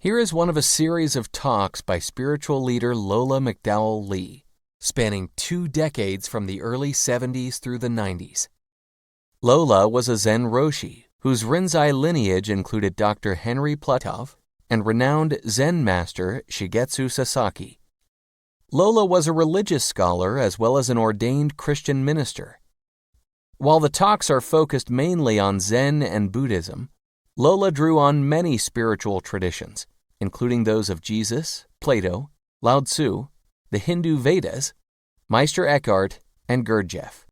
Here is one of a series of talks by spiritual leader Lola McDowell Lee, spanning 2 decades from the early 70s through the 90s. Lola was a Zen Roshi, whose Rinzai lineage included Dr. Henry Plutov and renowned Zen master Shigetsu Sasaki. Lola was a religious scholar as well as an ordained Christian minister. While the talks are focused mainly on Zen and Buddhism, Lola drew on many spiritual traditions, including those of Jesus, Plato, Lao Tzu, the Hindu Vedas, Meister Eckhart, and Gurdjieff.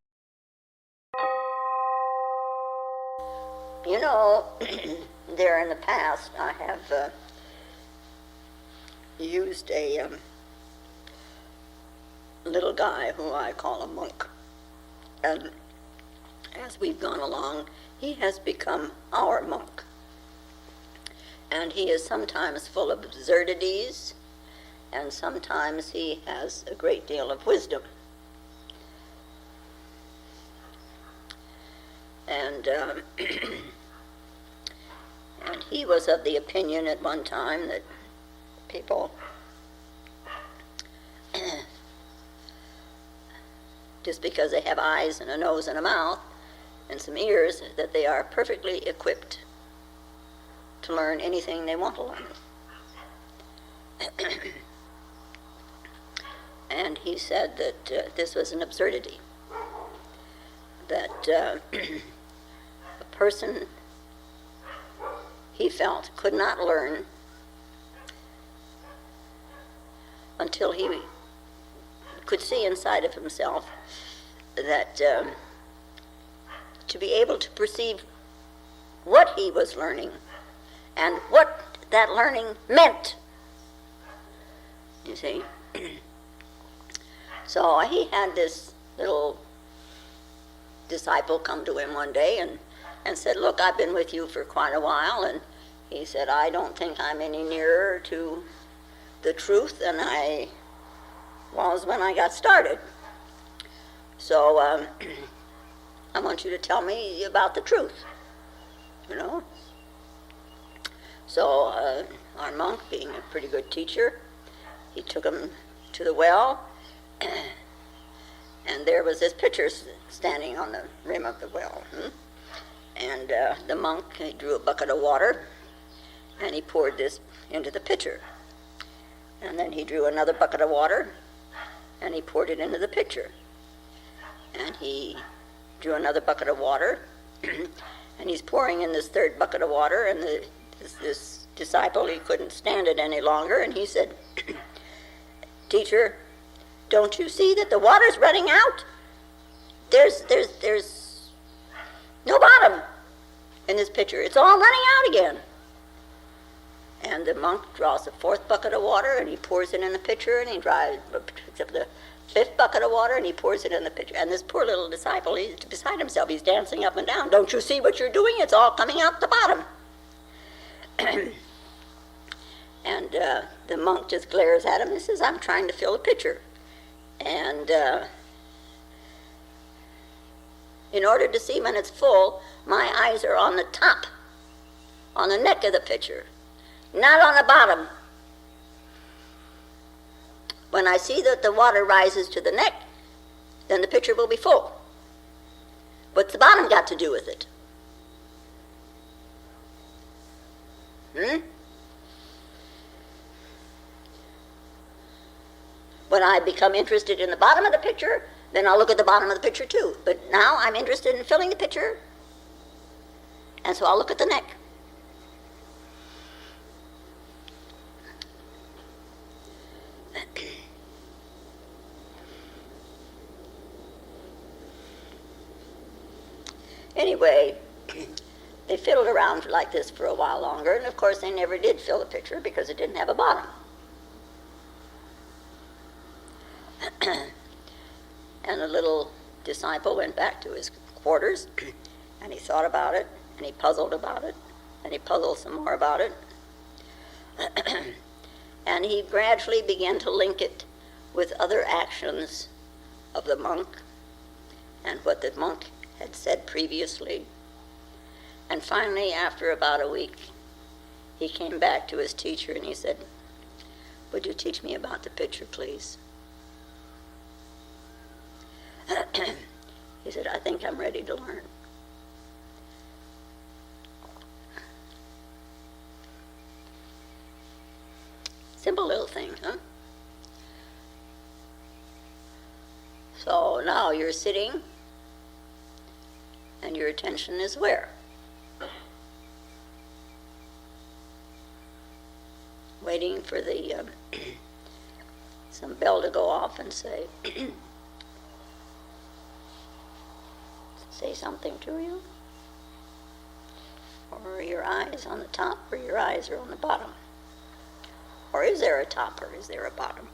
You know, there in the past I have used a little guy who I call a monk. And as we've gone along, he has become our monk. And he is sometimes full of absurdities, and sometimes he has a great deal of wisdom. And and he was of the opinion at one time that people just because they have eyes and a nose and a mouth and some ears, that they are perfectly equipped to learn anything they want to learn. And he said that this was an absurdity, that a person, he felt, could not learn until he could see inside of himself that to be able to perceive what he was learning and what that learning meant, you see. So he had this little disciple come to him one day and said, "Look, I've been with you for quite a while," and he said, "I don't think I'm any nearer to the truth than I was when I got started. So I want you to tell me about the truth, you know." So our monk, being a pretty good teacher, he took him to the well, and there was this pitcher standing on the rim of the well. And the monk, he drew a bucket of water, and he poured this into the pitcher. And then he drew another bucket of water, and he poured it into the pitcher. And he drew another bucket of water, and he's pouring in this third bucket of water, and this disciple, he couldn't stand it any longer, and he said, "Teacher, don't you see that the water's running out? There's no bottom in this pitcher. It's all running out again." And the monk draws the fourth bucket of water, and he pours it in the pitcher, and he picks up the fifth bucket of water, and he pours it in the pitcher. And this poor little disciple, he's beside himself. He's dancing up and down. "Don't you see what you're doing? It's all coming out the bottom." And the monk just glares at him and says, "I'm trying to fill a pitcher. And in order to see when it's full, my eyes are on the top, on the neck of the pitcher, not on the bottom. When I see that the water rises to the neck, then the pitcher will be full. What's the bottom got to do with it? When I become interested in the bottom of the pitcher, then I'll look at the bottom of the pitcher too. But now I'm interested in filling the pitcher, and so I'll look at the neck." Anyway, they fiddled around like this for a while longer, and of course they never did fill the pitcher because it didn't have a bottom. And the little disciple went back to his quarters, and he thought about it, and he puzzled about it, and he puzzled some more about it. And he gradually began to link it with other actions of the monk and what the monk had said previously. And finally, after about a week, he came back to his teacher and he said, "Would you teach me about the picture, please?" He said, "I think I'm ready to learn." Simple little thing, huh? So now you're sitting and your attention is where? Waiting for the some bell to go off and say say something to you? Or are your eyes on the top or your eyes are on the bottom? Or is there a top or is there a bottom?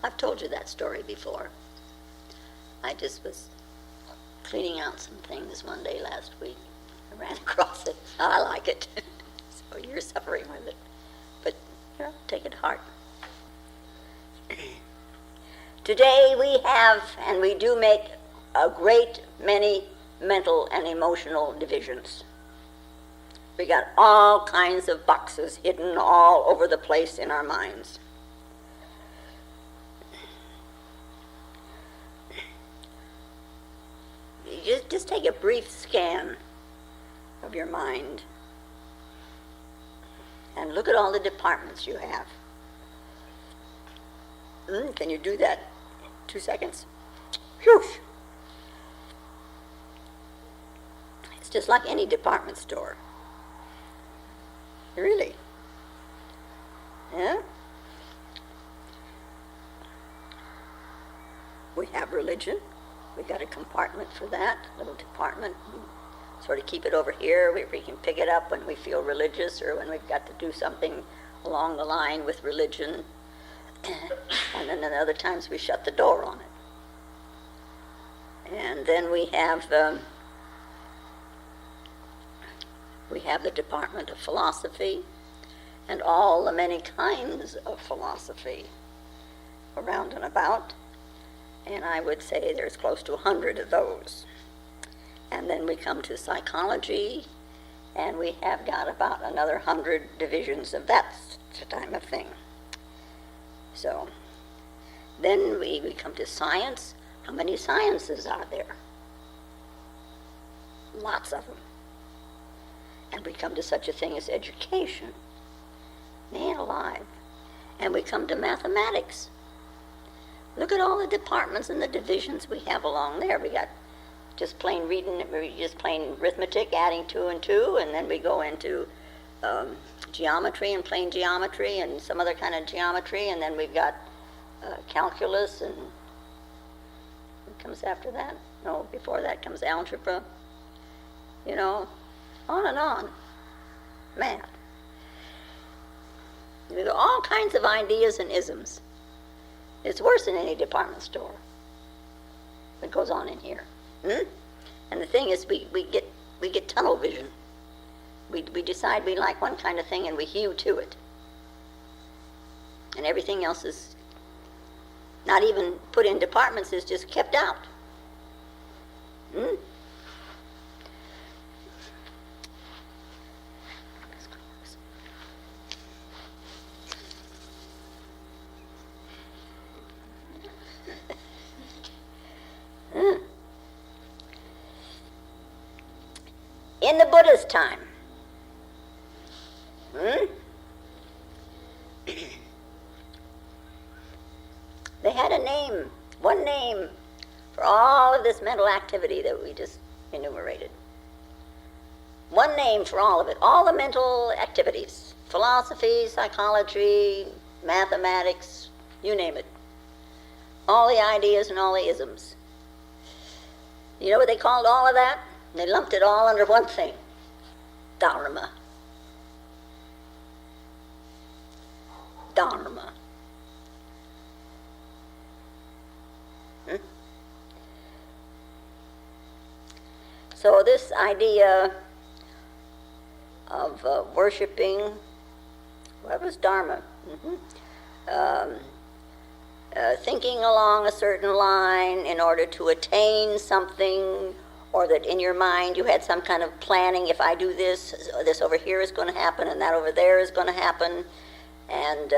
I've told you that story before. I just was cleaning out some things one day last week. I ran across it. I like it. So you're suffering with it. But, take it to heart. Today we have, and we do make, a great many mental and emotional divisions. We got all kinds of boxes hidden all over the place in our minds. Just take a brief scan of your mind and look at all the departments you have. Can you do that? 2 seconds? Whew. It's just like any department store. Really. Yeah? We have religion. We got a compartment for that, little department. We sort of keep it over here. We can pick it up when we feel religious or when we've got to do something along the line with religion. And then at other times we shut the door on it. And then we have the department of philosophy and all the many kinds of philosophy around and about. And I would say there's close to 100 of those. And then we come to psychology, and we have got about another 100 divisions of that type of thing. So then we come to science. How many sciences are there? Lots of them. And we come to such a thing as education. Man alive. And we come to mathematics. Look at all the departments and the divisions we have along there. We got just plain reading, just plain arithmetic, adding 2 and 2, and then we go into geometry and plain geometry and some other kind of geometry, and then we've got calculus, and what comes after that? No, before that comes algebra. On and on. Math. There are all kinds of ideas and isms. It's worse than any department store that goes on in here. And the thing is, we get tunnel vision. We decide we like one kind of thing and we hew to it. And everything else is not even put in departments, is just kept out. In the Buddha's time, they had a name, one name, for all of this mental activity that we just enumerated. One name for all of it, all the mental activities, philosophy, psychology, mathematics, you name it. All the ideas and all the isms. You know what they called all of that? They lumped it all under one thing: Dharma. Dharma. So this idea of worshiping, what was Dharma? Thinking along a certain line in order to attain something, or that in your mind you had some kind of planning. If I do this, this over here is going to happen, and that over there is going to happen, and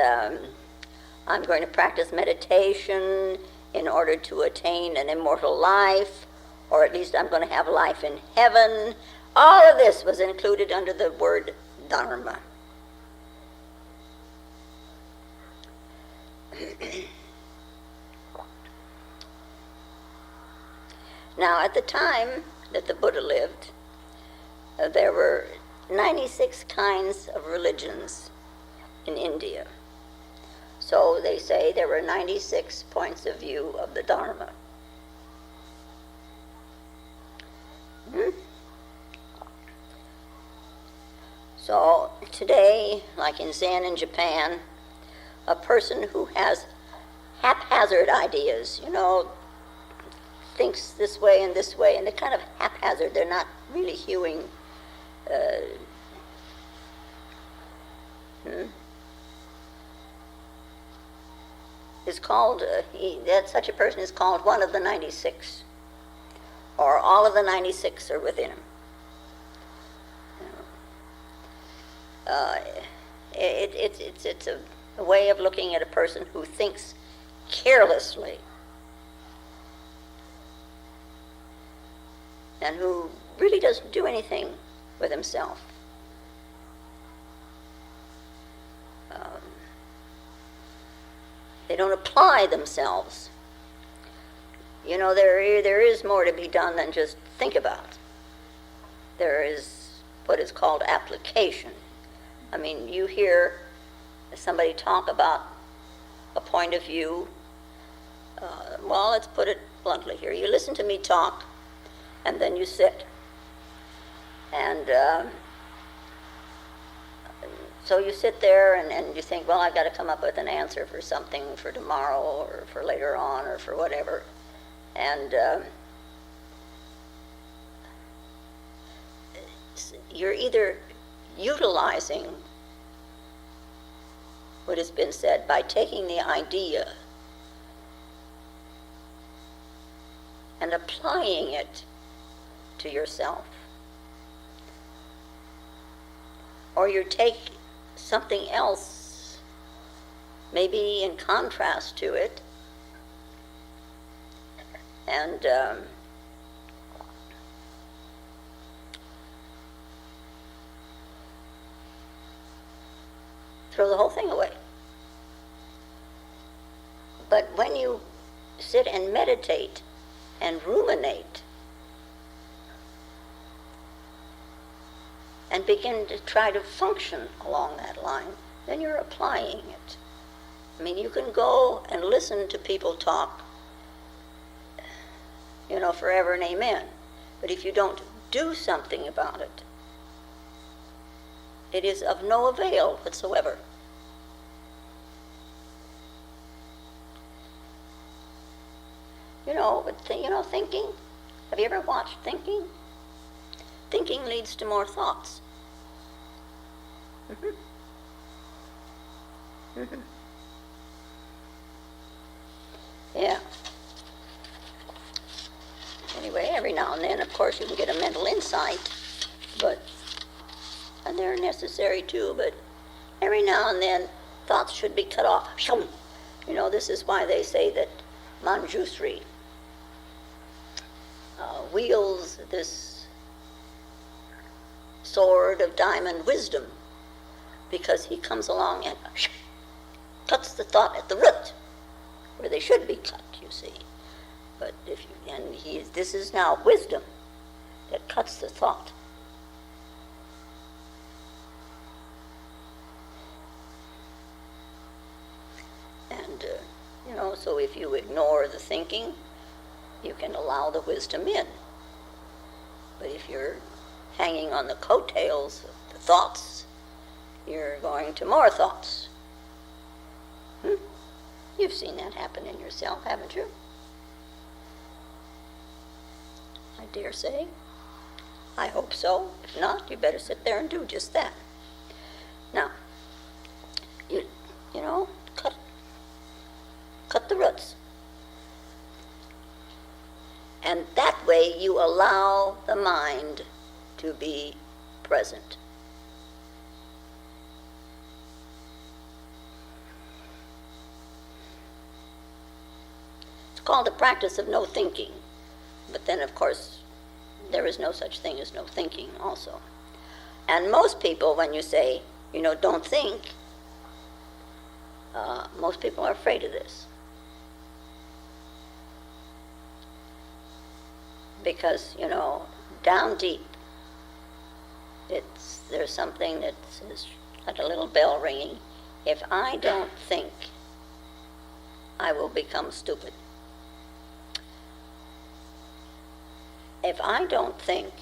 I'm going to practice meditation in order to attain an immortal life, or at least I'm going to have life in heaven. All of this was included under the word Dharma. Now, at the time that the Buddha lived, there were 96 kinds of religions in India. So they say there were 96 points of view of the Dharma. So today, like in Zen in Japan, a person who has haphazard ideas, thinks this way, and they're kind of haphazard. They're not really hewing. Is called, such a person is called one of the 96, or all of the 96 are within him. It's a way of looking at a person who thinks carelessly and who really doesn't do anything with himself. They don't apply themselves. There is more to be done than just think about. There is what is called application. I mean, you hear somebody talk about a point of view. Well, let's put it bluntly here. You listen to me talk, and then you sit. And so you sit there and you think, well, I've got to come up with an answer for something for tomorrow or for later on or for whatever. And you're either utilizing what has been said by taking the idea and applying it to yourself, or you take something else, maybe in contrast to it, and throw the whole thing away. But when you sit and meditate and ruminate and begin to try to function along that line, then you're applying it. I mean, you can go and listen to people talk, forever and amen. But if you don't do something about it, it is of no avail whatsoever. Thinking. Have you ever watched Thinking? Thinking leads to more thoughts. Yeah. Anyway, every now and then, of course, you can get a mental insight, and they're necessary too, but every now and then, thoughts should be cut off. This is why they say that Manjusri wields this sword of diamond wisdom, because he comes along and cuts the thought at the root, where they should be cut, you see. But this is now wisdom that cuts the thought. And so if you ignore the thinking, you can allow the wisdom in. But if you're hanging on the coattails of the thoughts, you're going to more thoughts. You've seen that happen in yourself, haven't you? I dare say. I hope so. If not, you better sit there and do just that. you allow the mind to be present. It's called the practice of no thinking. But then, of course, there is no such thing as no thinking also. And most people, when you say, don't think, most people are afraid of this. Because, down deep, there's something that's like a little bell ringing. If I don't think, I will become stupid. If I don't think,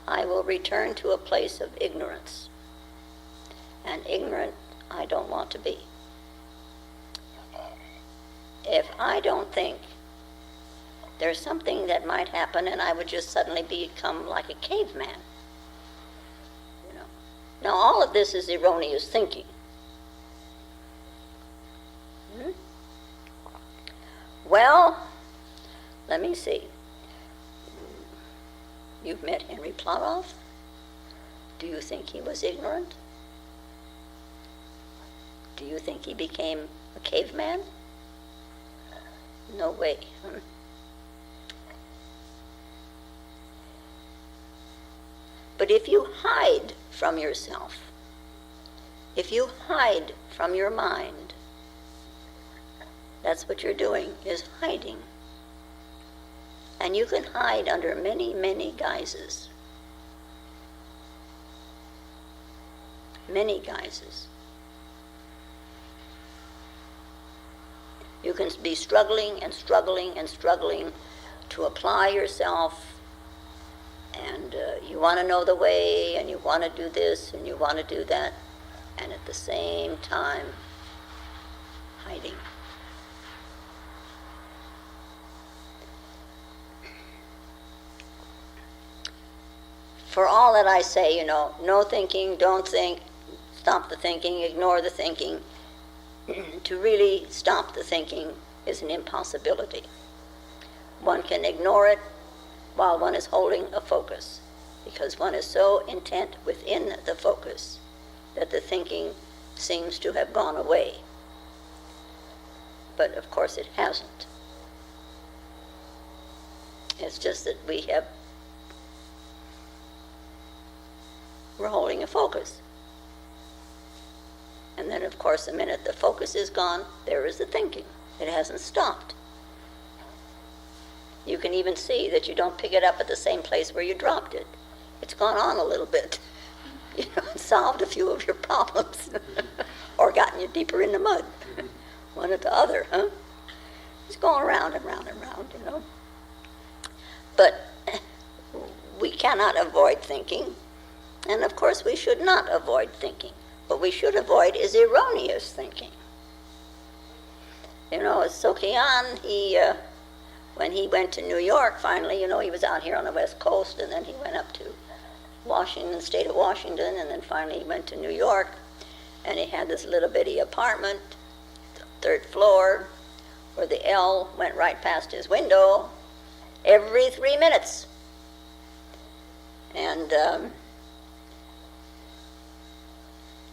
I will return to a place of ignorance. And ignorant, I don't want to be. If I don't think, there's something that might happen and I would just suddenly become like a caveman. Now, all of this is erroneous thinking. Well, let me see. You've met Henry Platoff. Do you think he was ignorant? Do you think he became a caveman? No way. But if you hide from yourself, if you hide from your mind, that's what you're doing, is hiding. And you can hide under many, many guises. Many guises. You can be struggling and struggling and struggling to apply yourself, and you want to know the way, and you want to do this, and you want to do that, and at the same time, hiding. For all that I say, no thinking, don't think, stop the thinking, ignore the thinking, to really stop the thinking is an impossibility. One can ignore it while one is holding a focus, because one is so intent within the focus that the thinking seems to have gone away. But of course it hasn't. It's just that we're holding a focus. And then, of course, the minute the focus is gone, there is the thinking. It hasn't stopped. You can even see that you don't pick it up at the same place where you dropped it. It's gone on a little bit. Solved a few of your problems. Or gotten you deeper in the mud. One or the other, huh? It's going round and round and round, But we cannot avoid thinking. And of course we should not avoid thinking. What we should avoid is erroneous thinking. Sokian, when he went to New York finally, he was out here on the West Coast, and then he went up to Washington, state of Washington, and then finally he went to New York, and he had this little bitty apartment, third floor, where the L went right past his window every 3 minutes. And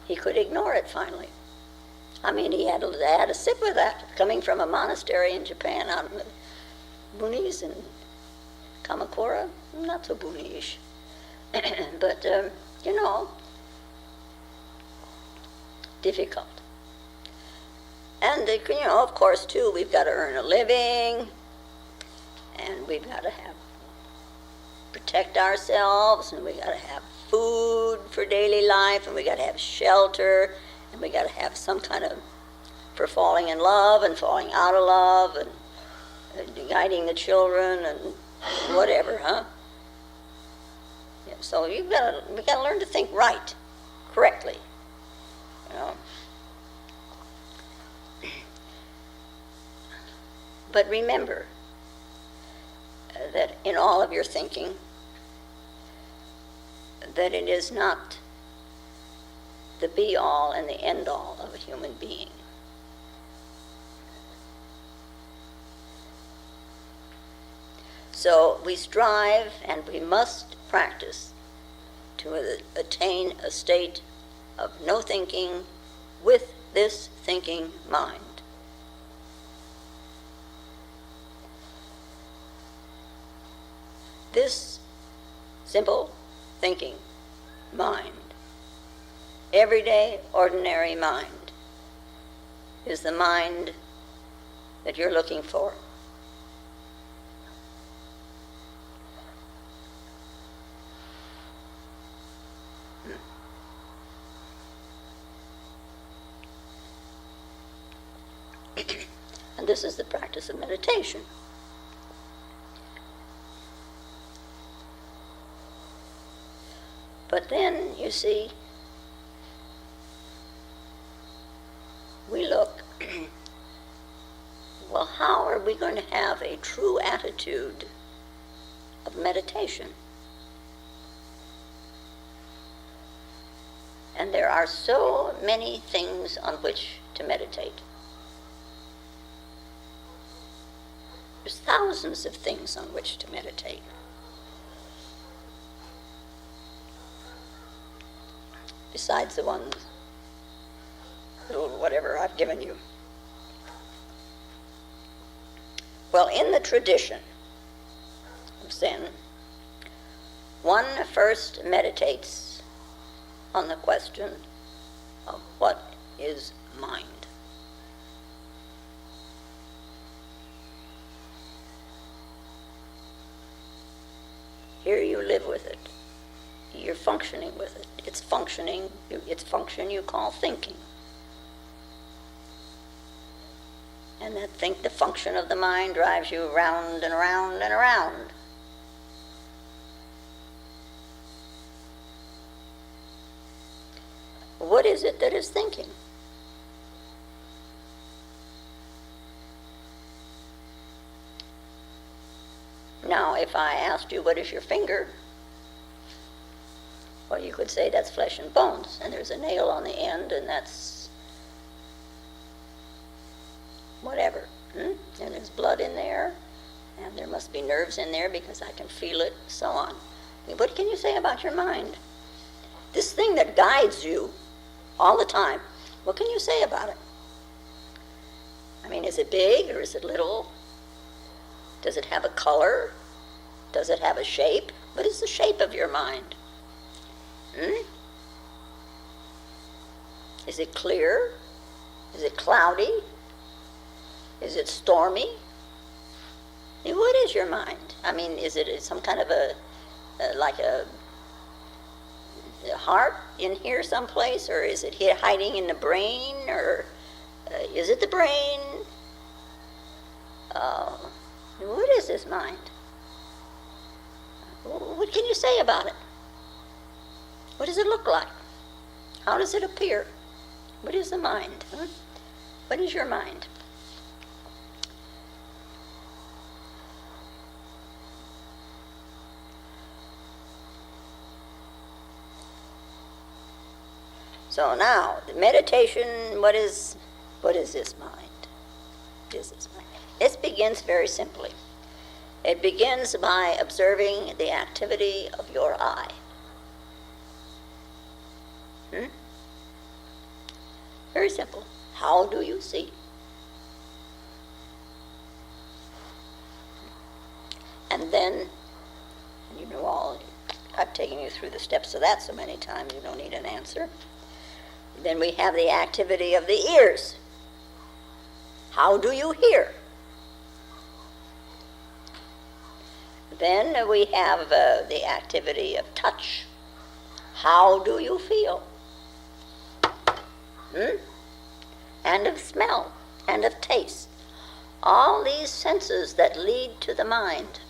he could ignore it finally. He had to sit with that, coming from a monastery in Japan out in the boonies and Kamakura, not so boonish. But, difficult. And, of course, too, we've got to earn a living, and we've got to protect ourselves, and we've got to have food for daily life, and we got to have shelter, and we got to have some kind of, for falling in love and falling out of love, and guiding the children and whatever, huh? Yeah, so we got to learn to think right, correctly, But remember that in all of your thinking, that it is not the be-all and the end-all of a human being. So we strive and we must practice to attain a state of no thinking with this thinking mind. This simple thinking mind, everyday, ordinary mind, is the mind that you're looking for. And this is the practice of meditation. But then, you see, we look, well, how are we going to have a true attitude of meditation? And there are so many things on which to meditate. There's thousands of things on which to meditate. Besides the ones, little whatever I've given you. Well, in the tradition of Zen, one first meditates on the question of what is mind. Here you live with it. You're functioning with it. It's functioning, its function you call thinking. And the function of the mind drives you round and around and around. What is it that is thinking? Now, if I asked you, what is your finger? Well, you could say that's flesh and bones, and there's a nail on the end, and that's whatever. And there's blood in there, and there must be nerves in there because I can feel it, so on. What can you say about your mind? This thing that guides you all the time, what can you say about it? I mean, is it big or is it little? Does it have a color? Does it have a shape? What is the shape of your mind? Is it clear? Is it cloudy? Is it stormy? What is your mind? I mean, is it some kind of like a heart in here someplace, or is it hiding in the brain, or is it the brain? What is this mind? What can you say about it? What does it look like? How does it appear? What is the mind? What is your mind? So now, the meditation, what is this mind? What is this mind? It begins very simply. It begins by observing the activity of your eye. Very simple. How do you see? And then, you know all, I've taken you through the steps of that so many times you don't need an answer. Then we have the activity of the ears. How do you hear? Then we have the activity of touch. How do you feel? And of smell, and of taste. All these senses that lead to the mind.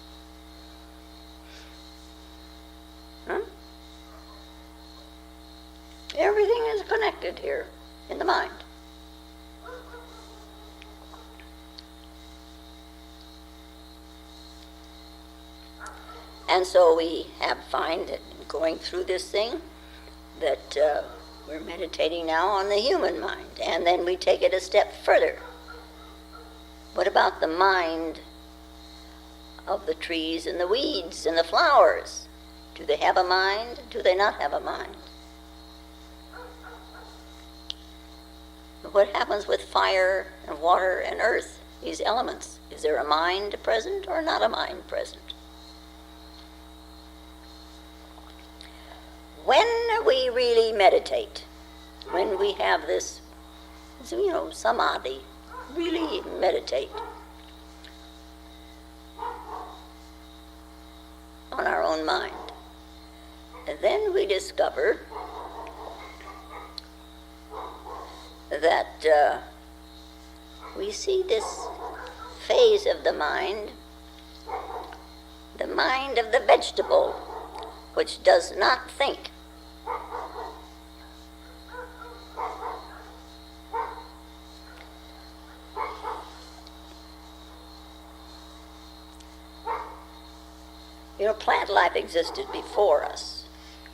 Everything is connected here in the mind. And so we find that going through this thing that we're meditating now on the human mind, and then we take it a step further. What about the mind of the trees and the weeds and the flowers. Do they have a mind? Do they not have a mind? What happens with fire and water and earth, these elements? Is there a mind present or not a mind present? When we really meditate, when we have this, samadhi, really meditate on our own mind, and then we discover that we see this phase of the mind of the vegetable, which does not think. Plant life existed before us.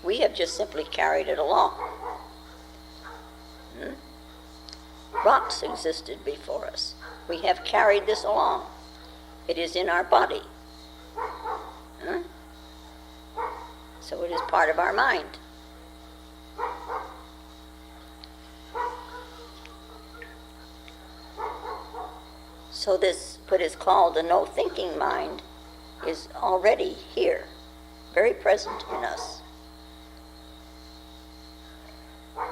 We have just simply carried it along. Rocks existed before us. We have carried this along. It is in our body. So it is part of our mind. So this, what is called the no-thinking mind, is already here, very present in us.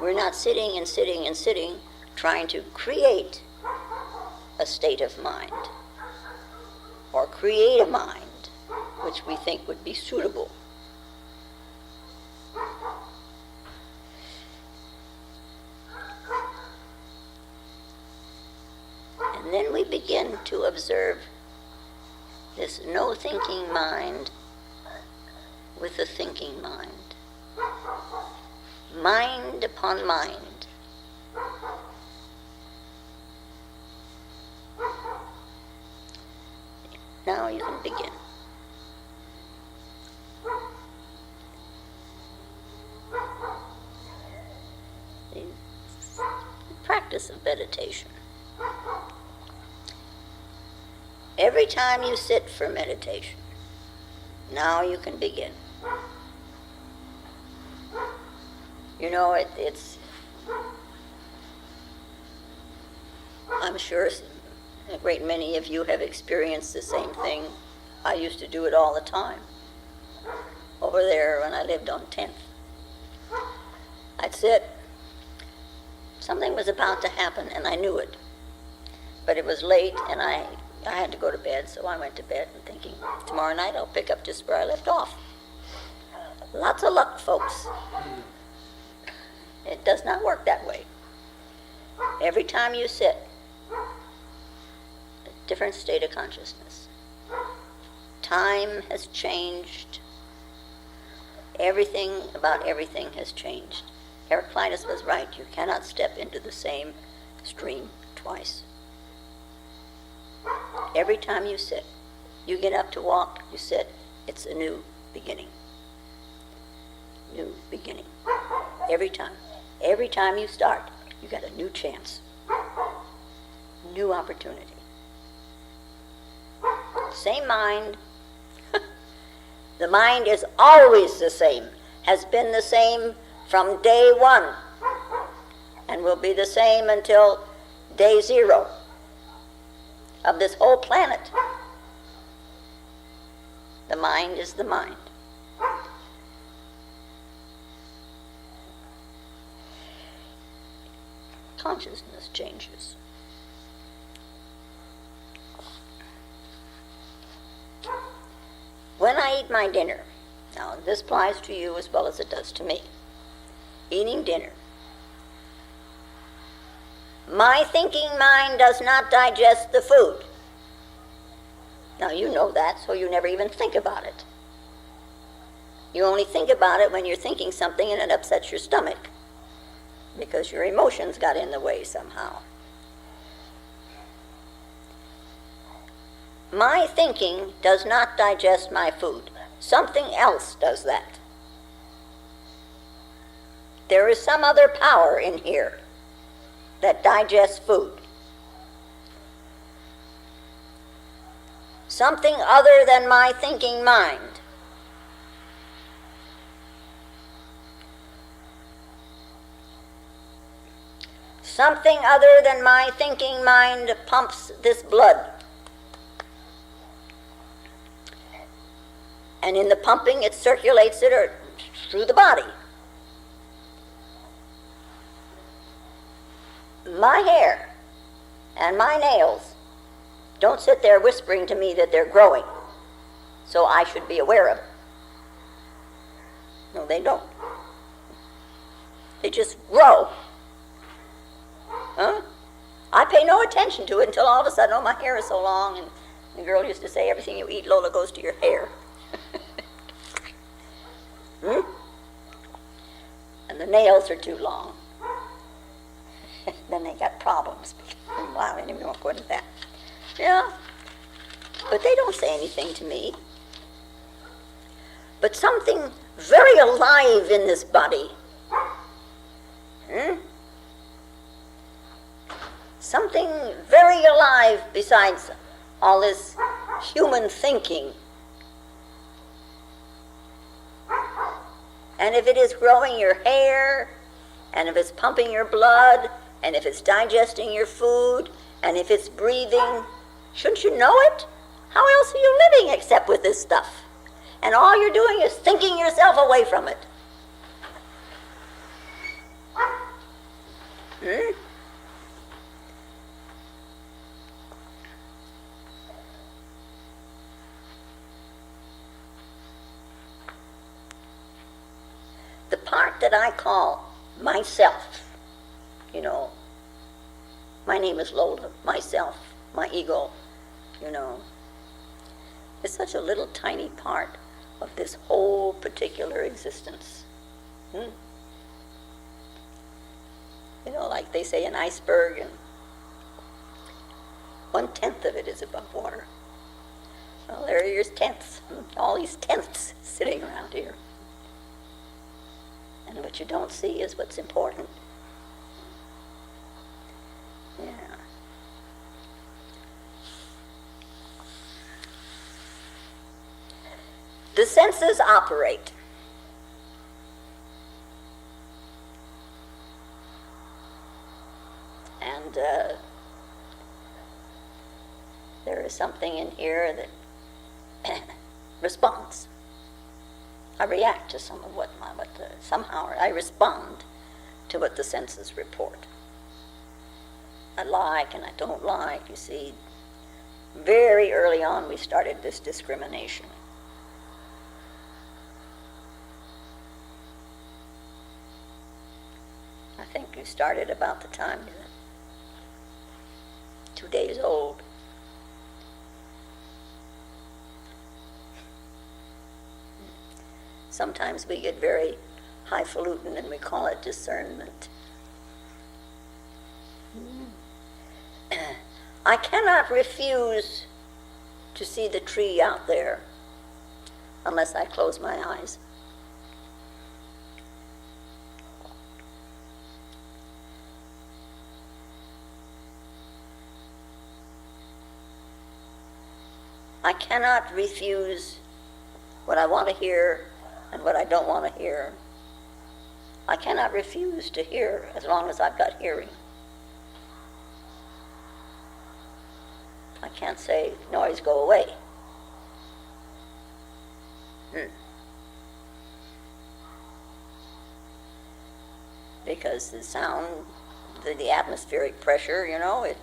We're not sitting and sitting and sitting trying to create a state of mind or create a mind which we think would be suitable. And then we begin to observe this no-thinking mind with the thinking mind. Mind upon mind. Now you can begin. The practice of meditation. Every time you sit for meditation, now you can begin. It's I'm sure a great many of you have experienced the same thing. I used to do it all the time. Over there when I lived on 10th. I'd sit, something was about to happen and I knew it. But it was late and I had to go to bed, so I went to bed and thinking, tomorrow night I'll pick up just where I left off. Lots of luck, folks. It does not work that way. Every time you sit, a different state of consciousness. Time has changed. Everything about everything has changed. Heraclitus was right. You cannot step into the same stream twice. Every time you sit, you get up to walk, you sit, it's a new beginning. New beginning. Every time. Every time you start, you got a new chance. New opportunity. Same mind. The mind is always the same, has been the same from day one, and will be the same until day 0 of this whole planet. The mind is the mind. Consciousness changes. When I eat my dinner, now this applies to you as well as it does to me, eating dinner, my thinking mind does not digest the food. Now you know that, so you never even think about it. You only think about it when you're thinking something and it upsets your stomach, because your emotions got in the way somehow. My thinking does not digest my food. Something else does that. There is some other power in here that digests food. something other than my thinking mind. Something other than my thinking mind pumps this blood. And in the pumping, it circulates it through the body. My hair and my nails don't sit there whispering to me that they're growing, so I should be aware of it. No, they don't. They just grow. Huh? I pay no attention to it until all of a sudden, oh, my hair is so long, and the girl used to say, everything you eat, Lola, goes to your hair. And the nails are too long. Then they got problems. Wow, I didn't even want to go into that. Yeah, but they don't say anything to me. But something very alive in this body. Something very alive besides all this human thinking. And if it is growing your hair, and if it's pumping your blood, and if it's digesting your food, and if it's breathing, shouldn't you know it? How else are you living except with this stuff? And all you're doing is thinking yourself away from it. The part that I call myself, you know, my name is Lola, myself, my ego, you know, is such a little tiny part of this whole particular existence. You know, like they say an iceberg, and 1/10 of it is above water. Well, there are your tenths, all these tenths sitting around here. And what you don't see is what's important. Yeah. The senses operate. And there is something in here that responds. I react to some of somehow I respond to what the senses report. I like and I don't like, you see. Very early on we started this discrimination. I think you started about the time you're 2 days old. Sometimes we get very highfalutin and we call it discernment. I cannot refuse to see the tree out there unless I close my eyes. I cannot refuse what I want to hear and what I don't want to hear. I cannot refuse to hear as long as I've got hearing. I can't say, noise, go away. Because the sound, the atmospheric pressure, you know, it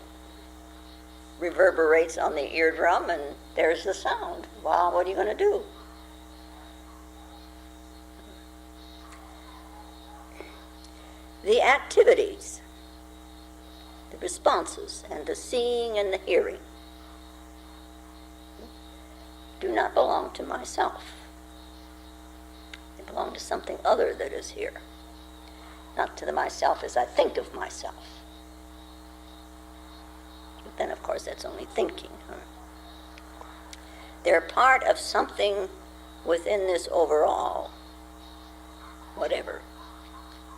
reverberates on the eardrum and there's the sound. Wow, what are you going to do? The activities, the responses, and the seeing and the hearing do not belong to myself. They belong to something other that is here, not to the myself as I think of myself. But then, of course, that's only thinking. They're part of something within this overall, whatever.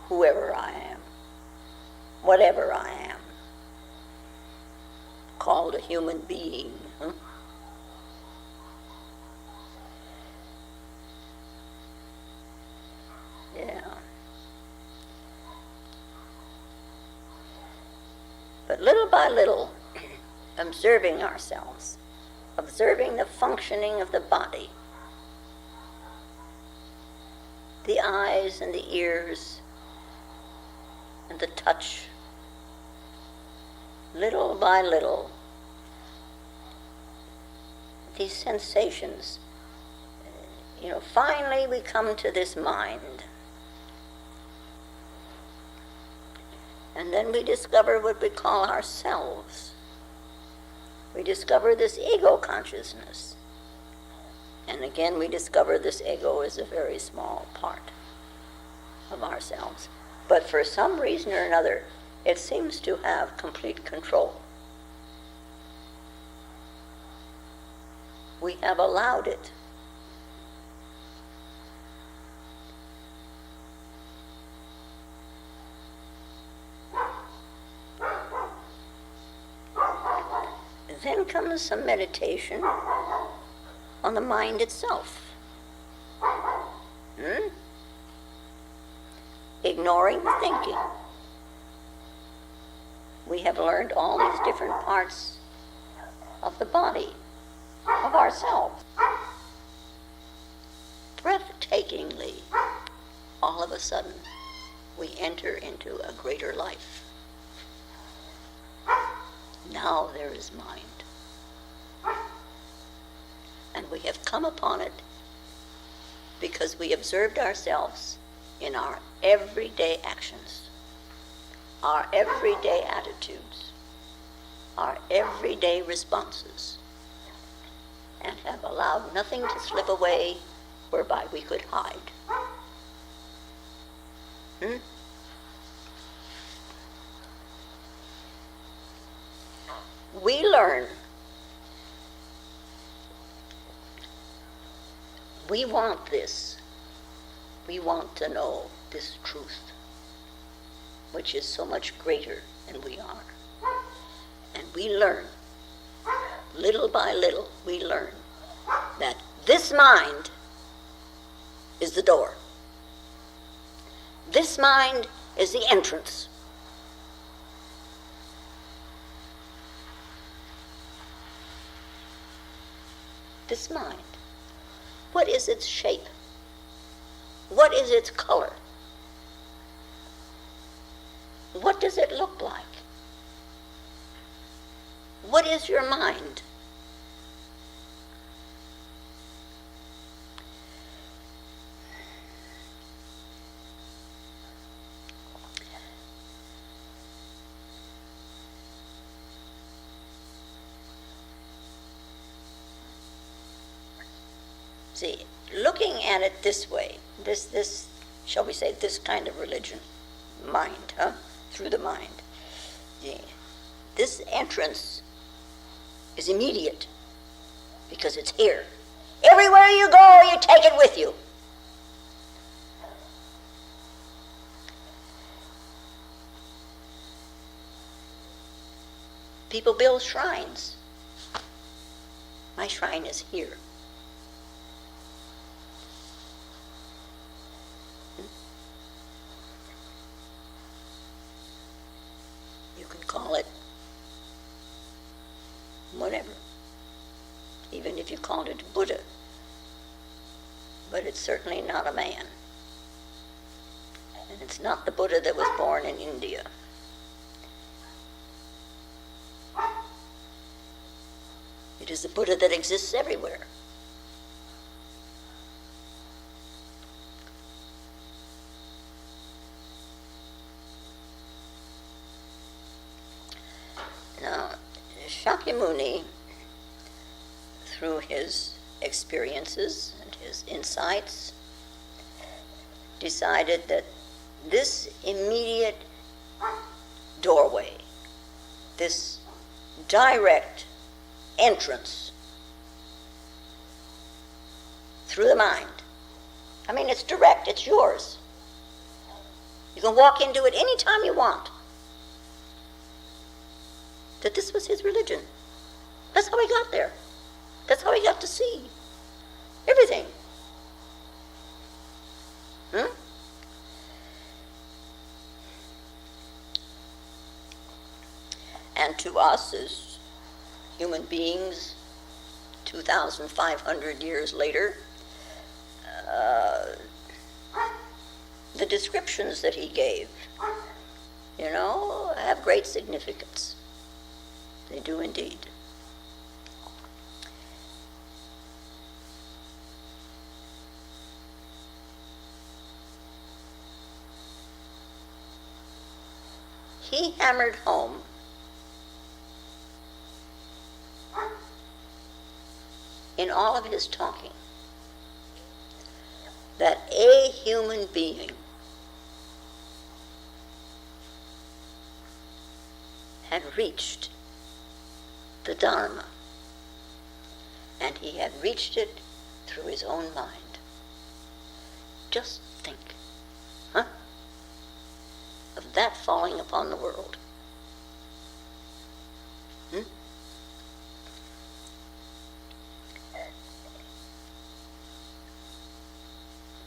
Whoever I am, whatever I am, called a human being. But little by little, observing ourselves, observing the functioning of the body, the eyes and the ears and the touch, little by little, these sensations, finally we come to this mind. And then we discover what we call ourselves. We discover this ego consciousness. And again, we discover this ego is a very small part of ourselves. But for some reason or another, it seems to have complete control. We have allowed it. Then comes some meditation on the mind itself. Ignoring the thinking. We have learned all these different parts of the body, of ourselves. Breathtakingly, all of a sudden, we enter into a greater life. Now there is mind. And we have come upon it because we observed ourselves in our everyday actions, our everyday attitudes, our everyday responses, and have allowed nothing to slip away whereby we could hide. We learn. We want this. We want to know this truth, which is so much greater than we are. And we learn, little by little, we learn that this mind is the door. This mind is the entrance. This mind, what is its shape? What is its color? What does it look like? What is your mind? See, looking at it this way, this, shall we say, this kind of religion, mind, through the mind. Yeah. This entrance is immediate because it's here. Everywhere you go, you take it with you. People build shrines. My shrine is here. Call it whatever, even if you called it Buddha, but it's certainly not a man, and it's not the Buddha that was born in India. It is the Buddha that exists everywhere. Now, Shakyamuni, through his experiences and his insights, decided that this immediate doorway, this direct entrance through the mind, I mean, it's direct, it's yours. You can walk into it any time you want. That this was his religion. That's how he got there. That's how he got to see everything. And to us as human beings, 2,500 years later, the descriptions that he gave, have great significance. They do indeed. He hammered home in all of his talking that a human being had reached the Dharma, and he had reached it through his own mind. Just think, of that falling upon the world.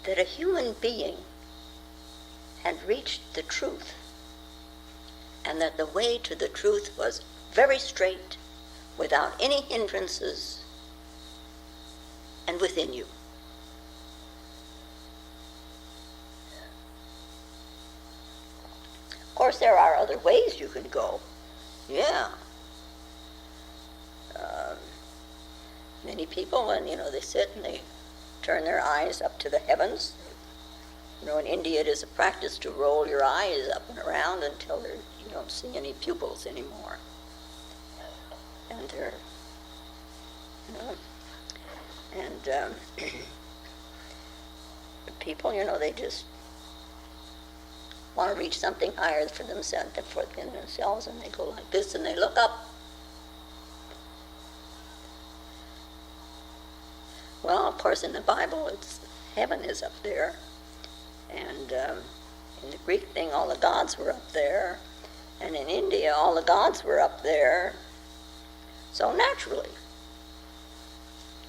That a human being had reached the truth, and that the way to the truth was very straight, without any hindrances, and within you. Of course, there are other ways you can go. Yeah. Many people, and they sit and they turn their eyes up to the heavens. In India it is a practice to roll your eyes up and around until you don't see any pupils anymore. And they're, people, they just want to reach something higher for themselves, and they go like this and they look up. Well, of course, in the Bible, heaven is up there, and in the Greek thing, all the gods were up there, and in India, all the gods were up there. So naturally,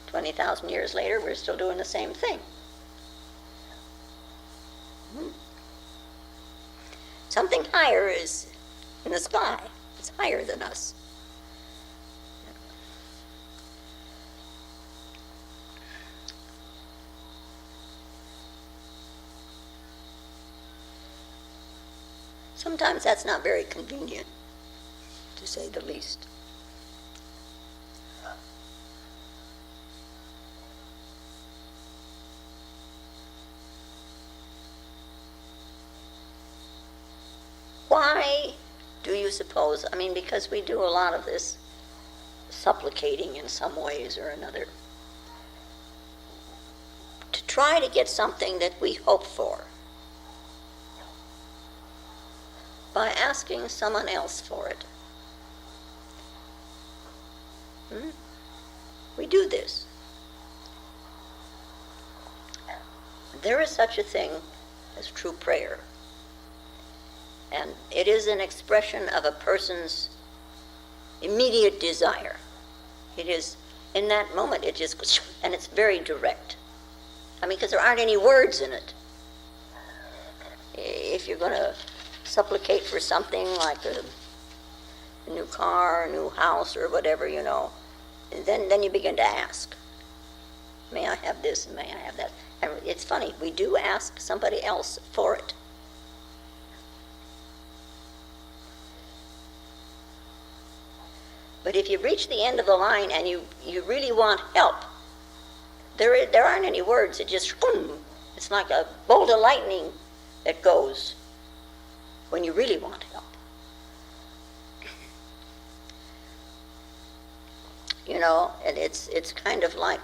20,000 years later, we're still doing the same thing. Something higher is in the sky. It's higher than us. Sometimes that's not very convenient, to say the least. Why do you suppose? Because we do a lot of this supplicating in some ways or another to try to get something that we hope for by asking someone else for it. We do this. There is such a thing as true prayer. And it is an expression of a person's immediate desire. It is, in that moment, it just goes, and it's very direct. Because there aren't any words in it. If you're going to supplicate for something like a new car, a new house, or whatever, then you begin to ask. May I have this, and may I have that? And it's funny, we do ask somebody else for it. But if you reach the end of the line and you really want help, there aren't any words. It just, it's like a bolt of lightning that goes when you really want help. And it's kind of like,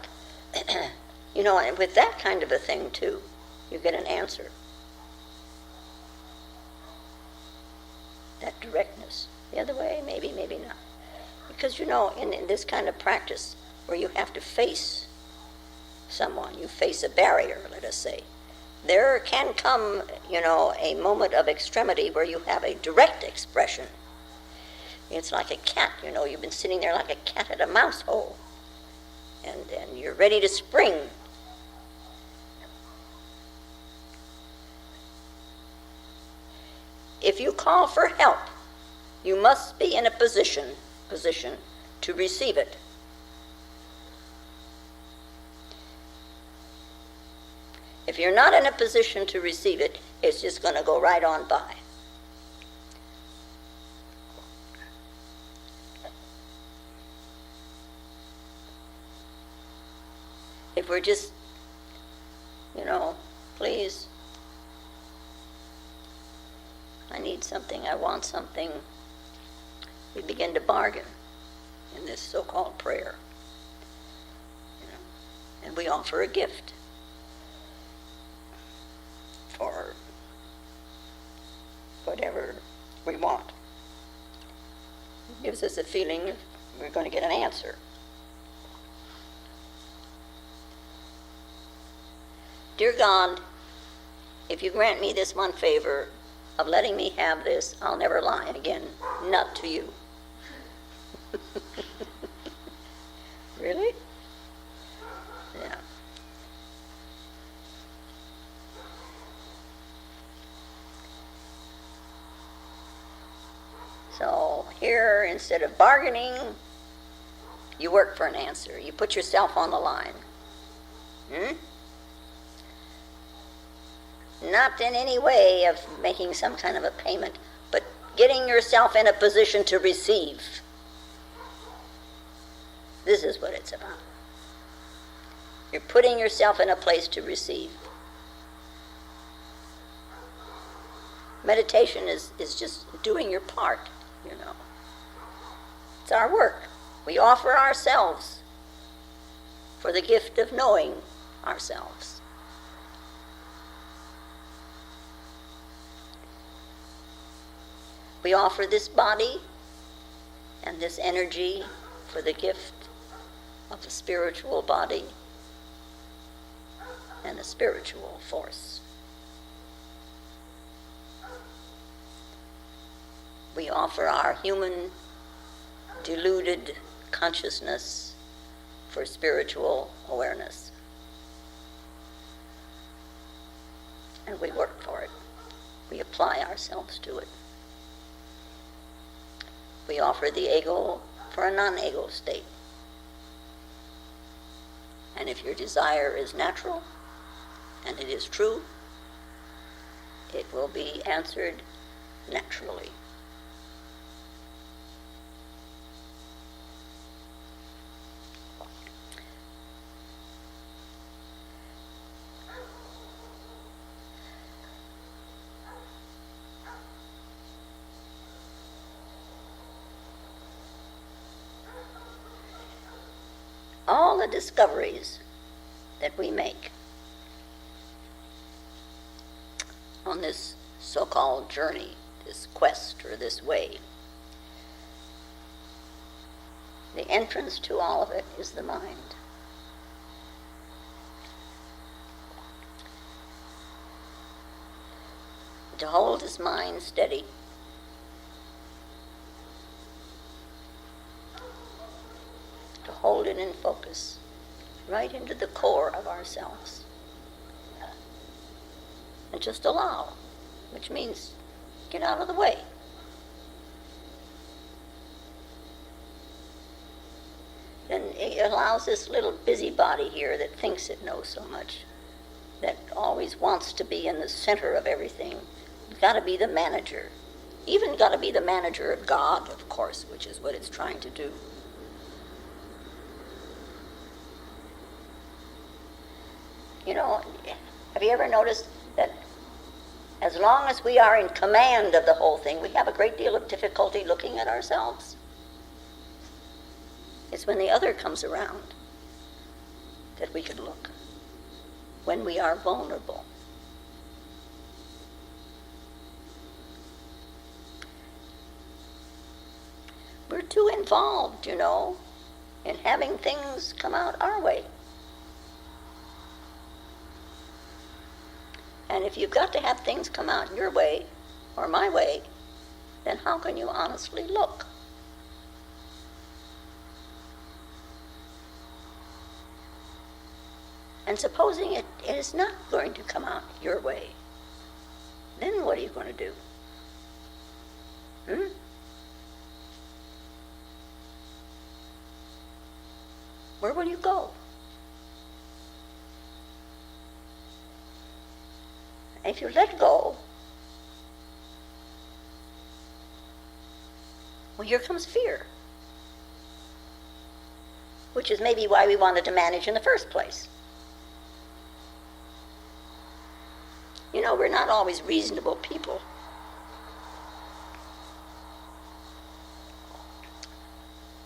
and with that kind of a thing too, you get an answer. That directness. The other way, maybe, maybe not. Because, in this kind of practice where you have to face someone, you face a barrier, let us say, there can come, a moment of extremity where you have a direct expression. It's like a cat, you've been sitting there like a cat at a mouse hole, and you're ready to spring. If you call for help, You must be in a position to receive it. If you're not in a position to receive it, it's just going to go right on by. If we're just, please, I need something, I want something, we begin to bargain in this so-called prayer. And we offer a gift for whatever we want. It gives us a feeling we're going to get an answer. Dear God, if you grant me this one favor of letting me have this, I'll never lie again, not to you. Really? Yeah. So here, instead of bargaining, you work for an answer. You put yourself on the line. Not in any way of making some kind of a payment, but getting yourself in a position to receive. This is what it's about. You're putting yourself in a place to receive. Meditation is just doing your part, It's our work. We offer ourselves for the gift of knowing ourselves. We offer this body and this energy for the gift of the spiritual body and the spiritual force. We offer our human, deluded consciousness for spiritual awareness. And we work for it. We apply ourselves to it. We offer the ego for a non-ego state. And if your desire is natural, and it is true, it will be answered naturally. All the discoveries that we make on this so-called journey, this quest or this way, the entrance to all of it is the mind. To hold his mind steady, to hold it in focus, right into the core of ourselves. And just allow, which means get out of the way. Then it allows this little busybody here that thinks it knows so much, that always wants to be in the center of everything. You've got to be the manager. Even got to be the manager of God, of course, which is what it's trying to do. Have you ever noticed that as long as we are in command of the whole thing, we have a great deal of difficulty looking at ourselves? It's when the other comes around that we can look, when we are vulnerable. We're too involved, in having things come out our way. And if you've got to have things come out your way or my way, then how can you honestly look? And supposing it is not going to come out your way, then what are you going to do? where will you go? And if you let go, well, here comes fear, which is maybe why we wanted to manage in the first place. You know, we're not always reasonable people.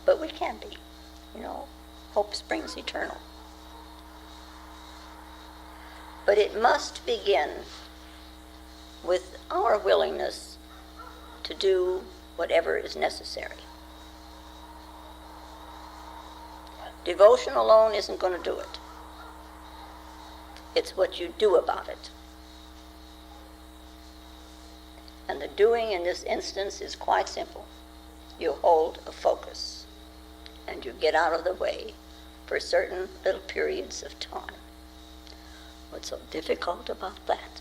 But we can be. You know, hope springs eternal. But it must begin with our willingness to do whatever is necessary. Devotion alone isn't going to do it. It's what you do about it. And the doing in this instance is quite simple. You hold a focus, and you get out of the way for certain little periods of time. What's so difficult about that?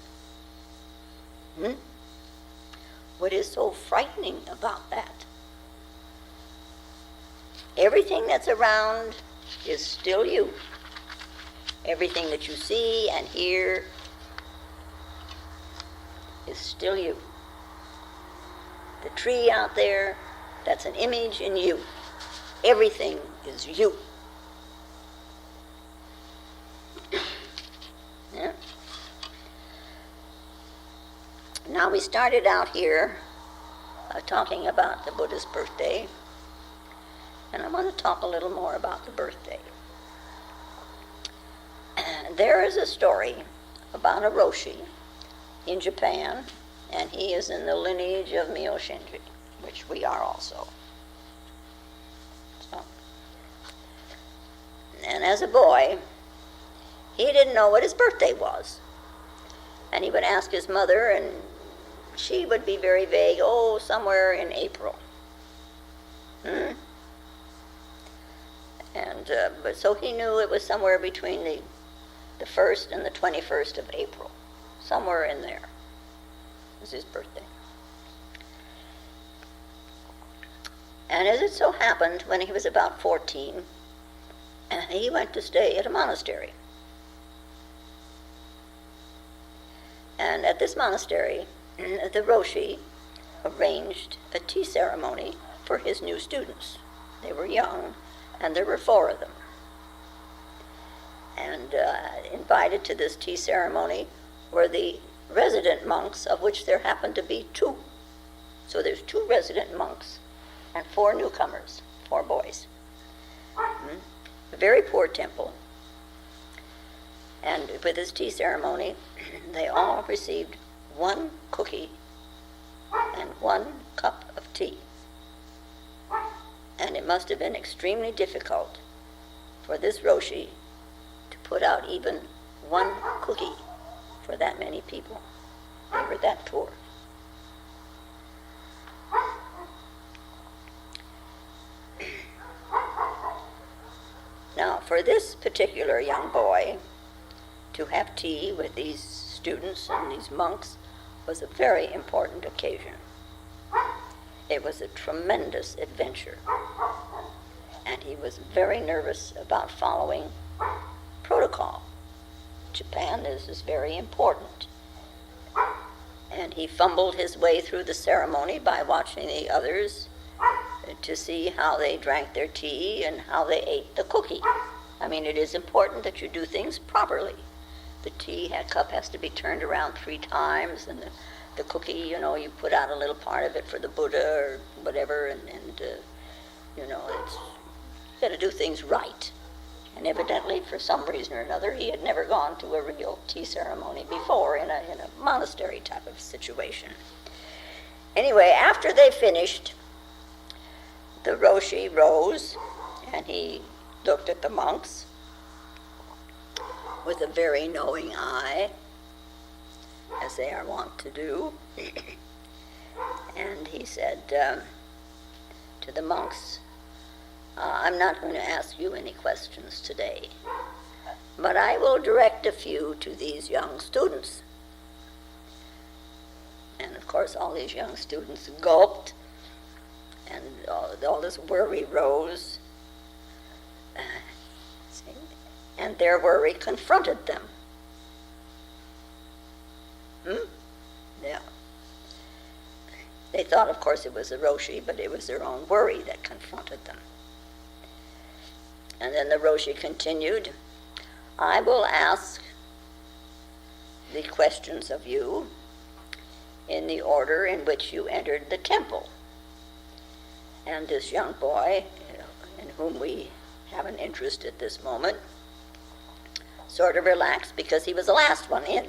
What is so frightening about that? Everything that's around is still you. Everything that you see and hear is still you. The tree out there, that's an image in you. Everything is you. Yeah. Now we started out here talking about the Buddha's birthday, and I want to talk a little more about the birthday. There is a story about a Roshi in Japan, and he is in the lineage of Myoshinji, which we are also. So, and as a boy, he didn't know what his birthday was. And he would ask his mother, and she would be very vague, oh, somewhere in April. But so he knew it was somewhere between the 1st and the 21st of April. Somewhere in there was his birthday. And as it so happened, when he was about 14, he went to stay at a monastery. And at this monastery, the Roshi arranged a tea ceremony for his new students. They were young, and there were 4 of them. And invited to this tea ceremony were the resident monks, of which there happened to be 2. So there's 2 resident monks and 4 newcomers, 4 boys. A very poor temple. And with this tea ceremony, they all received 1 cookie and 1 cup of tea. And it must have been extremely difficult for this Roshi to put out even 1 cookie for that many people. They were that poor. Now, for this particular young boy to have tea with these students and these monks was a very important occasion. It was a tremendous adventure, and he was very nervous about following protocol. Japan is very important. And he fumbled his way through the ceremony by watching the others to see how they drank their tea and how they ate the cookie. I mean, it is important that you do things properly. The tea cup has to be turned around 3 times, and the cookie, you know, you put out a little part of it for the Buddha or whatever, and you know, you got to do things right. And evidently, for some reason or another, he had never gone to a real tea ceremony before in a monastery type of situation. Anyway, after they finished, the Roshi rose, and he looked at the monks with a very knowing eye, as they are wont to do. And he said to the monks, I'm not going to ask you any questions today, but I will direct a few to these young students. And of course, all these young students gulped, and all this worry rose. and their worry confronted them. Yeah. They thought, of course, it was the Roshi, but it was their own worry that confronted them. And then the Roshi continued, I will ask the questions of you in the order in which you entered the temple. And this young boy, in whom we have an interest at this moment, sort of relaxed because he was the last one in.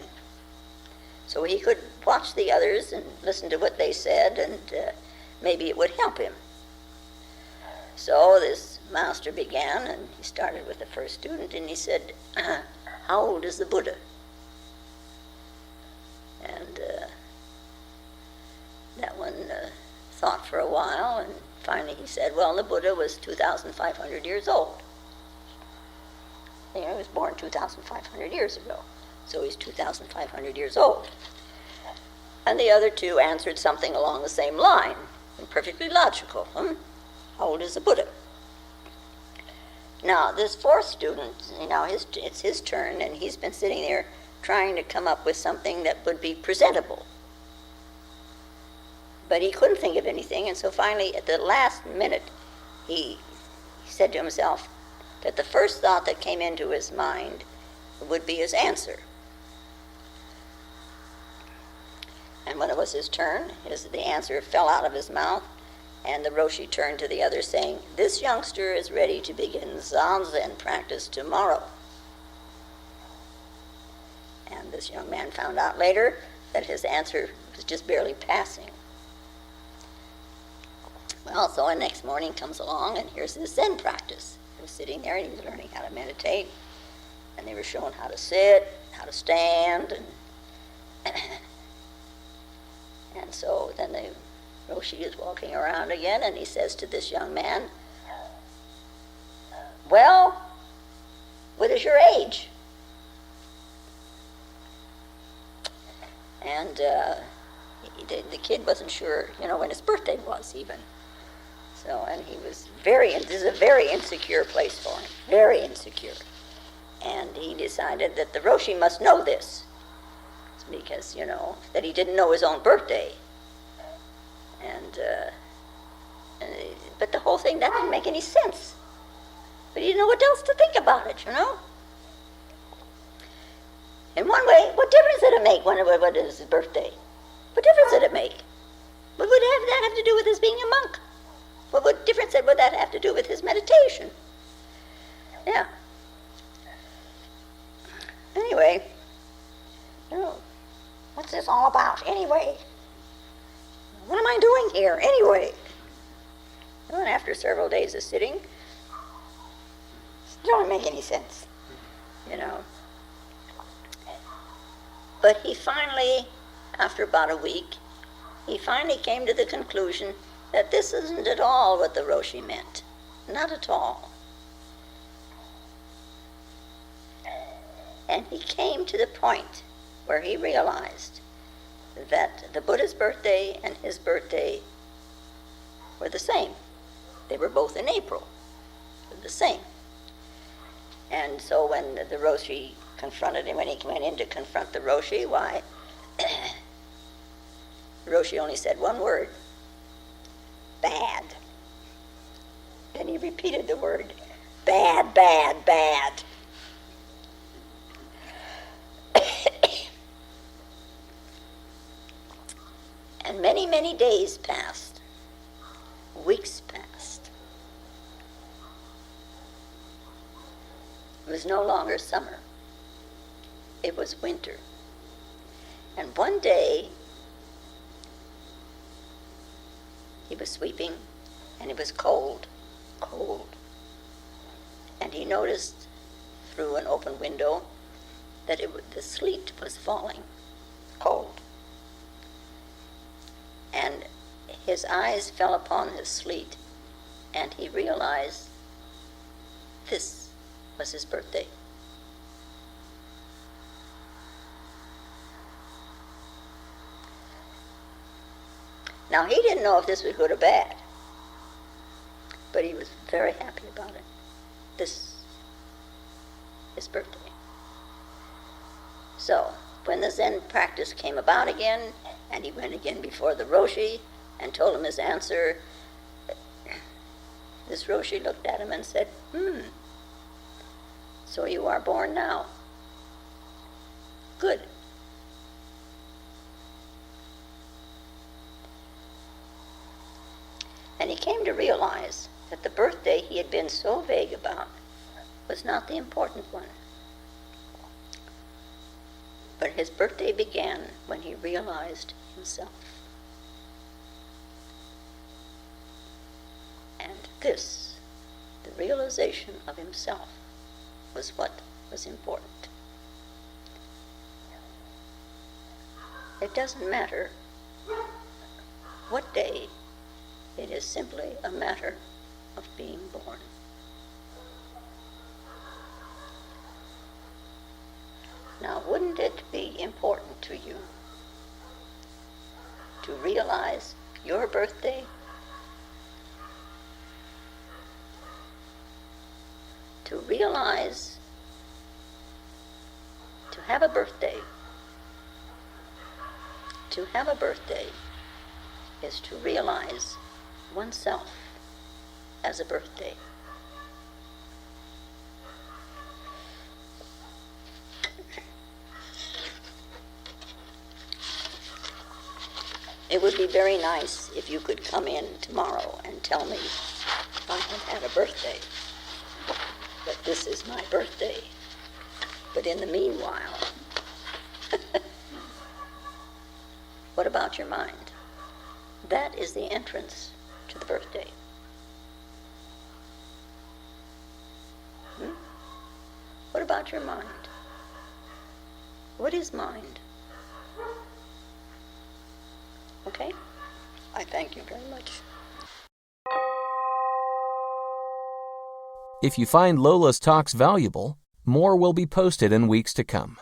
So he could watch the others and listen to what they said, and maybe it would help him. So this master began, and he started with the first student, and he said, how old is the Buddha? And that one thought for a while, and finally he said, well, the Buddha was 2,500 years old. You know, he was born 2,500 years ago, so he's 2,500 years old. And the other two answered something along the same line, and perfectly logical. How old is the Buddha? Now, this fourth student, it's his turn, and he's been sitting there trying to come up with something that would be presentable. But he couldn't think of anything, and so finally, at the last minute, he said to himself that the first thought that came into his mind would be his answer. And when it was his turn, the answer fell out of his mouth, and the Roshi turned to the other, saying, this youngster is ready to begin Zazen practice tomorrow. And this young man found out later that his answer was just barely passing. Well, so the next morning comes along, and here's his Zen practice. He was sitting there, and he was learning how to meditate, and they were showing how to sit, how to stand, and so then the Roshi is walking around again, and he says to this young man, well, what is your age? And the kid wasn't sure, when his birthday was even. So, and he was this is a very insecure place for him, very insecure. And he decided that the Roshi must know this, because, that he didn't know his own birthday. But the whole thing, that didn't make any sense. But he didn't know what else to think about it, In one way, what difference did it make when it was his birthday? What difference did it make? What would that have to do with his being a monk? What difference would that have to do with his meditation? Yeah. Anyway, what's this all about anyway? What am I doing here anyway? And after several days of sitting, it don't make any sense, But he finally, after about a week, he finally came to the conclusion that this isn't at all what the Roshi meant. Not at all. And he came to the point where he realized that the Buddha's birthday and his birthday were the same. They were both in April. They were the same. And so when the Roshi confronted him, when he went in to confront the Roshi, why, the Roshi only said one word, bad. Then he repeated the word, bad, bad, bad. And many, many days passed, weeks passed. It was no longer summer. It was winter. And one day, he was sweeping, and it was cold. And he noticed through an open window that the sleet was falling, cold. And his eyes fell upon the sleet, and he realized this was his birthday. Now, he didn't know if this was good or bad, but he was very happy about it. This his birthday. So, when the Zen practice came about again, and he went again before the Roshi and told him his answer, this Roshi looked at him and said, so you are born now. Good. And he came to realize that the birthday he had been so vague about was not the important one. But his birthday began when he realized himself. And this, the realization of himself, was what was important. It doesn't matter what day, it is simply a matter of being born. Now, wouldn't it be important to you to realize your birthday? To realize, to have a birthday is to realize oneself as a birthday. It would be very nice if you could come in tomorrow and tell me I had a birthday, that this is my birthday. But in the meanwhile, what about your mind? That is the entrance to the birthday. What about your mind? What is mind? Okay? I thank you very much. If you find Lola's talks valuable, more will be posted in weeks to come.